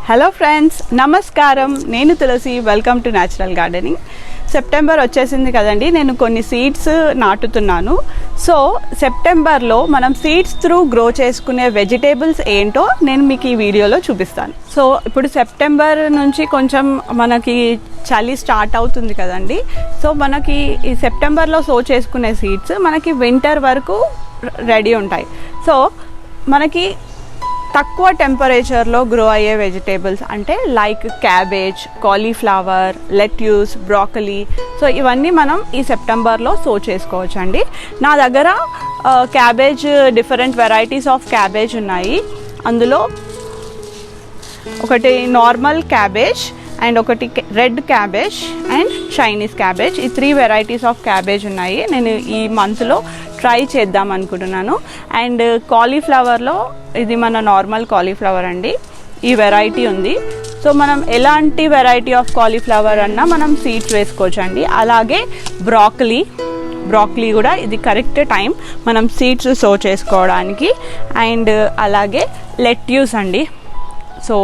Hello friends, నమస్కారం. నేను Tulasi. Welcome to natural gardening. September వచ్చేసింది కదండి. నేను కొన్ని సీడ్స్ నాటుతున్నాను. సో సెప్టెంబర్లో మనం సీడ్స్ త్రూ గ్రో చేసుకునే వెజిటేబుల్స్ ఏంటో నేను మీకు ఈ వీడియోలో చూపిస్తాను. సో ఇప్పుడు సెప్టెంబర్ నుంచి కొంచెం మనకి చలి స్టార్ట్ అవుతుంది కదండి. సో మనకి ఈ సెప్టెంబర్లో సో చేసుకునే సీడ్స్ మనకి వింటర్ వరకు రెడీ ఉంటాయి. సో మనకి తక్కువ టెంపరేచర్లో గ్రో అయ్యే వెజిటేబుల్స్ అంటే like cabbage, cauliflower, lettuce, broccoli. So ఇవన్నీ మనం ఈ సెప్టెంబర్లో సో చేసుకోవచ్చు అండి. నా దగ్గర cabbage different varieties of cabbage ఉన్నాయి. అందులో ఒకటి నార్మల్ క్యాబేజ్ అండ్ ఒకటి red cabbage and Chinese cabbage. ఈ 3 వెరైటీస్ ఆఫ్ క్యాబేజ్ ఉన్నాయి. నేను ఈ మంత్లో ట్రై చేద్దాం అనుకుంటున్నాను. అండ్ కాలీఫ్లవర్లో ఇది మన నార్మల్ కాలీఫ్లవర్ అండి. ఈ వెరైటీ ఉంది. సో మనం ఎలాంటి వెరైటీ ఆఫ్ కాలీఫ్లవర్ అన్నా మనం సీడ్స్ వేసుకోవచ్చు అండి. అలాగే బ్రాకలీ కూడా ఇది కరెక్ట్ టైం మనం సీడ్స్ సో చేసుకోవడానికి. అండ్ అలాగే లెట్యూస్ అండి. సో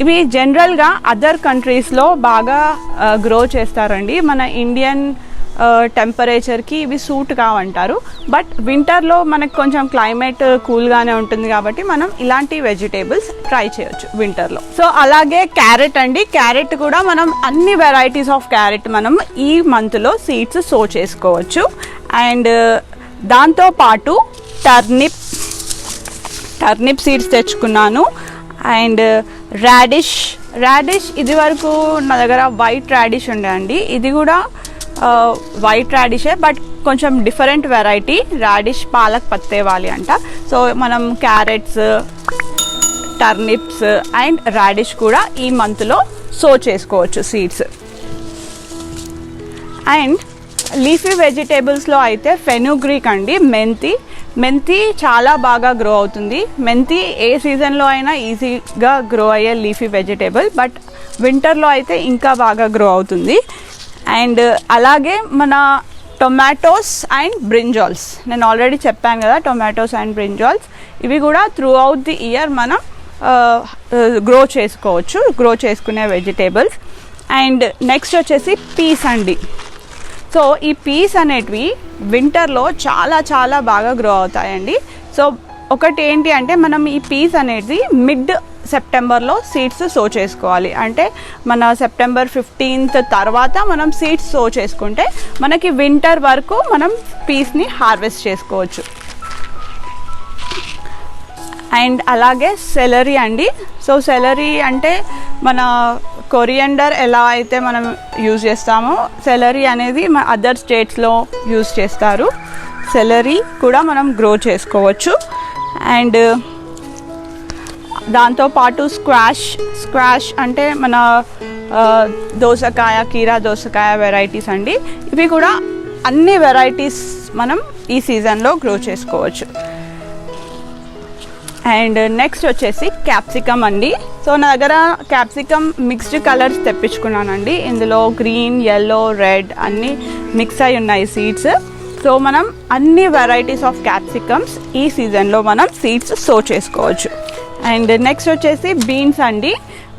ఇవి జనరల్గా అదర్ కంట్రీస్లో బాగా గ్రో చేస్తారండి. మన ఇండియన్ టెంపరేచర్కి ఇవి సూట్ కావంటారు. బట్ వింటర్లో మనకు కొంచెం క్లైమేట్ కూల్గానే ఉంటుంది కాబట్టి మనం ఇలాంటి వెజిటేబుల్స్ ట్రై చేయొచ్చు వింటర్లో. సో అలాగే క్యారెట్ అండి. క్యారెట్ కూడా మనం అన్ని వెరైటీస్ ఆఫ్ క్యారెట్ మనం ఈ మంత్లో సీడ్స్ సో చేసుకోవచ్చు. అండ్ దాంతోపాటు టర్నిప్ సీడ్స్ తెచ్చుకున్నాను. అండ్ రాడిష్ ఇది వరకు నా దగ్గర వైట్ రాడిష్ ఉండే అండి. ఇది కూడా వైట్ రాడిషే, బట్ కొంచెం డిఫరెంట్ వెరైటీ. రాడిష్ పాలక్ పత్తేవాలి అంట. సో మనం క్యారెట్స్, టర్నిప్స్ అండ్ రాడిష్ కూడా ఈ మంత్లో సో చేసుకోవచ్చు సీడ్స్. అండ్ లీఫీ వెజిటేబుల్స్లో అయితే ఫెనుగ్రీక్ అండి, మెంతి చాలా బాగా గ్రో అవుతుంది. మెంతి ఏ సీజన్లో అయినా ఈజీగా గ్రో అయ్యే లీఫీ వెజిటేబుల్, బట్ వింటర్లో అయితే ఇంకా బాగా గ్రో అవుతుంది. అండ్ అలాగే మన టొమాటోస్ అండ్ బ్రింజాల్స్, నేను ఆల్రెడీ చెప్పాను కదా, టొమాటోస్ అండ్ బ్రింజాల్స్ ఇవి కూడా త్రూ అవుట్ ది ఇయర్ మనం గ్రో చేసుకునే వెజిటేబుల్స్. అండ్ నెక్స్ట్ వచ్చేసి పీస్ అండి. సో ఈ పీస్ అనేటివి వింటర్లో చాలా బాగా గ్రో అవుతాయండి. సో ఒకటి ఏంటి అంటే మనం ఈ పీస్ అనేది మిడ్ సెప్టెంబర్లో సీడ్స్ సో చేసుకోవాలి. అంటే మన సెప్టెంబర్ 15th తర్వాత మనం సీడ్స్ సో చేసుకుంటే మనకి వింటర్ వరకు మనం పీస్ని హార్వెస్ట్ చేసుకోవచ్చు. అండ్ అలాగే సెలరీ అండి. సో సెలరీ అంటే మన కొరియండర్ ఎలా అయితే మనం యూజ్ చేస్తామో సెలరీ అనేది మన అదర్ స్టేట్స్లో యూజ్ చేస్తారు. సెలరీ కూడా మనం గ్రో చేసుకోవచ్చు. అండ్ దాంతోపాటు స్క్వాష్ అంటే మన కీరా దోసకాయ వెరైటీస్ అండి. ఇవి కూడా అన్ని వెరైటీస్ మనం ఈ సీజన్లో గ్రో చేసుకోవచ్చు. అండ్ నెక్స్ట్ వచ్చేసి క్యాప్సికమ్ అండి. సో నా దగ్గర క్యాప్సికమ్ మిక్స్డ్ కలర్స్ తెప్పించుకున్నానండి. ఇందులో గ్రీన్, యెల్లో, రెడ్ అన్నీ మిక్స్ అయి ఉన్నాయి సీడ్స్. సో మనం అన్ని వెరైటీస్ ఆఫ్ క్యాప్సికమ్స్ ఈ సీజన్లో మనం సీడ్స్ సో చేసుకోవచ్చు. అండ్ నెక్స్ట్ వచ్చేసి బీన్స్ అండి.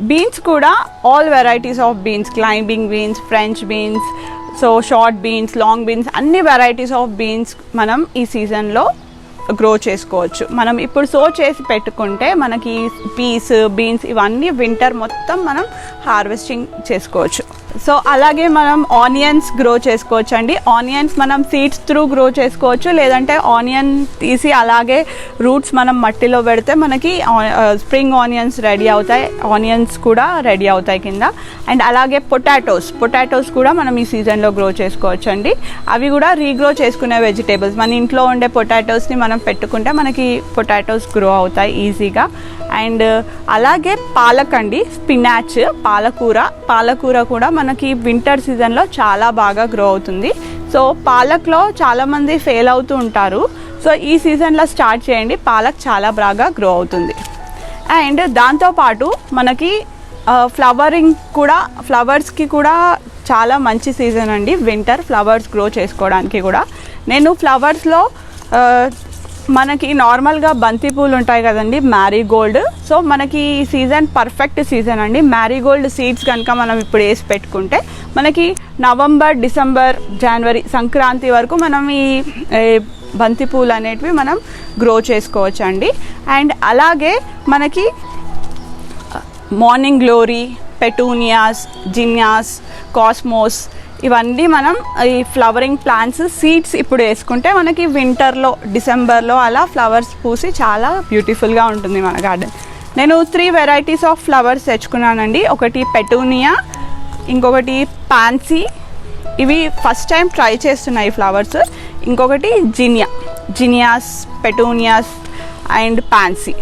బీన్స్ కూడా all varieties of beans, climbing beans, French beans, so short beans, long beans, అన్ని వెరైటీస్ ఆఫ్ బీన్స్ మనం ఈ సీజన్లో గ్రో చేసుకోవచ్చు. మనం ఇప్పుడు సో చేసి పెట్టుకుంటే మనకి పీస్, బీన్స్ ఇవన్నీ వింటర్ మొత్తం మనం హార్వెస్టింగ్ చేసుకోవచ్చు. సో అలాగే మనం ఆనియన్స్ గ్రో చేసుకోవచ్చు అండి. ఆనియన్స్ మనం సీడ్స్ త్రూ గ్రో చేసుకోవచ్చు, లేదంటే ఆనియన్ తీసి అలాగే రూట్స్ మనం మట్టిలో పెడితే మనకి స్ప్రింగ్ ఆనియన్స్ రెడీ అవుతాయి. ఆనియన్స్ కూడా రెడీ అవుతాయి కింద. అండ్ అలాగే పొటాటోస్ కూడా మనం ఈ సీజన్లో గ్రో చేసుకోవచ్చు అండి. అవి కూడా రీగ్రో చేసుకునే వెజిటేబుల్స్. మన ఇంట్లో ఉండే పొటాటోస్ని మనం పెట్టుకుంటే మనకి పొటాటోస్ గ్రో అవుతాయి ఈజీగా. అండ్ అలాగే పాలక్ అండి, స్పినాచ్, పాలకూర కూడా మనకి వింటర్ సీజన్లో చాలా బాగా గ్రో అవుతుంది. సో పాలక్లో చాలామంది ఫెయిల్ అవుతూ ఉంటారు. సో ఈ సీజన్లో స్టార్ట్ చేయండి, పాలక్ చాలా బాగా గ్రో అవుతుంది. అండ్ దాంతోపాటు మనకి ఫ్లవర్స్కి కూడా చాలా మంచి సీజన్ అండి వింటర్, ఫ్లవర్స్ గ్రో చేసుకోవడానికి కూడా. నేను ఫ్లవర్స్లో మనకి నార్మల్గా బంతి పూలు ఉంటాయి కదండి, మ్యారీగోల్డ్. సో మనకి ఈ సీజన్ పర్ఫెక్ట్ సీజన్ అండి. మ్యారీగోల్డ్ సీడ్స్ కనుక మనం ఇప్పుడు వేసి పెట్టుకుంటే మనకి నవంబర్, డిసెంబర్, జనవరి, సంక్రాంతి వరకు మనం ఈ బంతి పూలు అనేటివి మనం గ్రో చేసుకోవచ్చు అండి. అండ్ అలాగే మనకి morning glory, petunias, zinnias, cosmos, ఇవన్నీ మనం ఈ ఫ్లవరింగ్ ప్లాంట్స్ సీడ్స్ ఇప్పుడు వేసుకుంటే మనకి వింటర్లో, డిసెంబర్లో అలా ఫ్లవర్స్ పూసి చాలా బ్యూటిఫుల్గా ఉంటుంది మన గార్డెన్. నేను 3 వెరైటీస్ ఆఫ్ ఫ్లవర్స్ తెచ్చుకున్నానండి. ఒకటి పెటూనియా, ఇంకొకటి పాన్సీ, ఇవి ఫస్ట్ టైం ట్రై చేస్తున్నాయి ఈ ఫ్లవర్స్. ఇంకొకటి zinnias, petunias and pansy.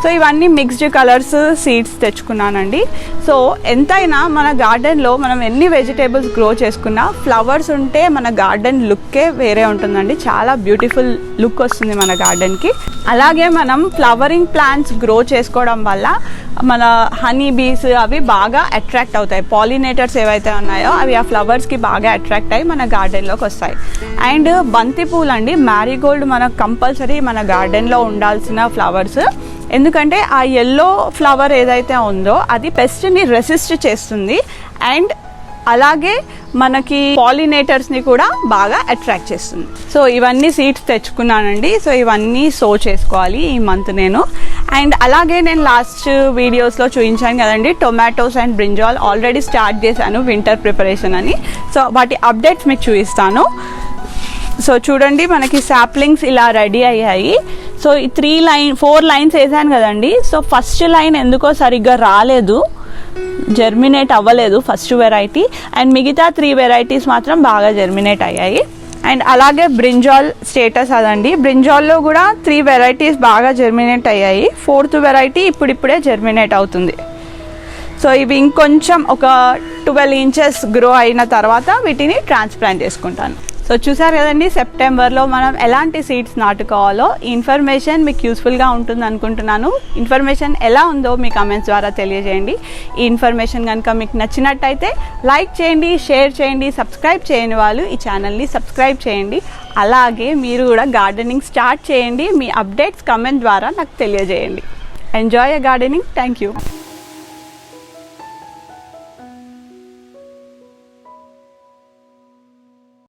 So ఇవన్నీ మిక్స్డ్ కలర్స్ సీడ్స్ తెచ్చుకున్నానండి. సో ఎంతైనా మన గార్డెన్లో మనం ఎన్ని వెజిటేబుల్స్ గ్రో చేసుకున్నా ఫ్లవర్స్ ఉంటే మన గార్డెన్ లుక్కే వేరే ఉంటుందండి. చాలా బ్యూటిఫుల్ లుక్ వస్తుంది మన గార్డెన్కి. అలాగే మనం ఫ్లవరింగ్ ప్లాంట్స్ గ్రో చేసుకోవడం వల్ల మన హనీ బీస్ అవి బాగా అట్రాక్ట్ అవుతాయి. పాలినేటర్స్ ఏవైతే ఉన్నాయో అవి ఆ ఫ్లవర్స్కి బాగా అట్రాక్ట్ అయ్యి మన గార్డెన్లోకి వస్తాయి. అండ్ బంతి పూలు అండి, మ్యారీగోల్డ్ మనకు కంపల్సరీ మన గార్డెన్లో ఉండాల్సిన ఫ్లవర్స్. ఎందుకంటే ఆ ఎల్లో ఫ్లవర్ ఏదైతే ఉందో అది పెస్ట్ని రెసిస్ట్ చేస్తుంది అండ్ అలాగే మనకి పాలినేటర్స్ని కూడా బాగా అట్రాక్ట్ చేస్తుంది. సో ఇవన్నీ సీడ్స్ తెచ్చుకున్నానండి. సో ఇవన్నీ సో చేసుకోవాలి ఈ మంత్ నేను. అండ్ అలాగే నేను లాస్ట్ వీడియోస్లో చూపించాను కదండి, tomatoes and brinjal already start చేశాను వింటర్ ప్రిపరేషన్ అని. సో వాటి అప్డేట్స్ మీకు చూపిస్తాను. సో చూడండి, మనకి సాప్లింగ్స్ ఇలా రెడీ అయ్యాయి. సో ఈ 4 లైన్స్ వేసాను కదండి. సో ఫస్ట్ లైన్ ఎందుకో సరిగ్గా రాలేదు, జర్మినేట్ అవ్వలేదు ఫస్ట్ వెరైటీ. అండ్ మిగతా 3 వెరైటీస్ మాత్రం బాగా జర్మినేట్ అయ్యాయి. అండ్ అలాగే బ్రింజాల్ స్టేటస్ అదండి. బ్రింజాల్లో కూడా 3 వెరైటీస్ బాగా జర్మినేట్ అయ్యాయి. 4th వెరైటీ ఇప్పుడిప్పుడే జర్మినేట్ అవుతుంది. సో ఇవి ఇంకొంచెం ఒక 12 ఇంచెస్ గ్రో అయిన తర్వాత వీటిని ట్రాన్స్ప్లాంట్ చేసుకుంటాను. సో చూసారు కదండి, సెప్టెంబర్లో మనం ఎలాంటి సీడ్స్ నాటుకోవాలో. ఈ ఇన్ఫర్మేషన్ మీకు యూస్ఫుల్గా ఉంటుంది అనుకుంటున్నాను. ఇన్ఫర్మేషన్ ఎలా ఉందో మీ కామెంట్స్ ద్వారా తెలియజేయండి. ఈ ఇన్ఫర్మేషన్ కనుక మీకు నచ్చినట్టయితే లైక్ చేయండి, షేర్ చేయండి. సబ్స్క్రైబ్ చేయని వాళ్ళు ఈ ఛానల్ని సబ్స్క్రైబ్ చేయండి. అలాగే మీరు కూడా గార్డెనింగ్ స్టార్ట్ చేయండి. మీ అప్డేట్స్ కామెంట్ ద్వారా నాకు తెలియజేయండి. Enjoy your gardening. Thank you.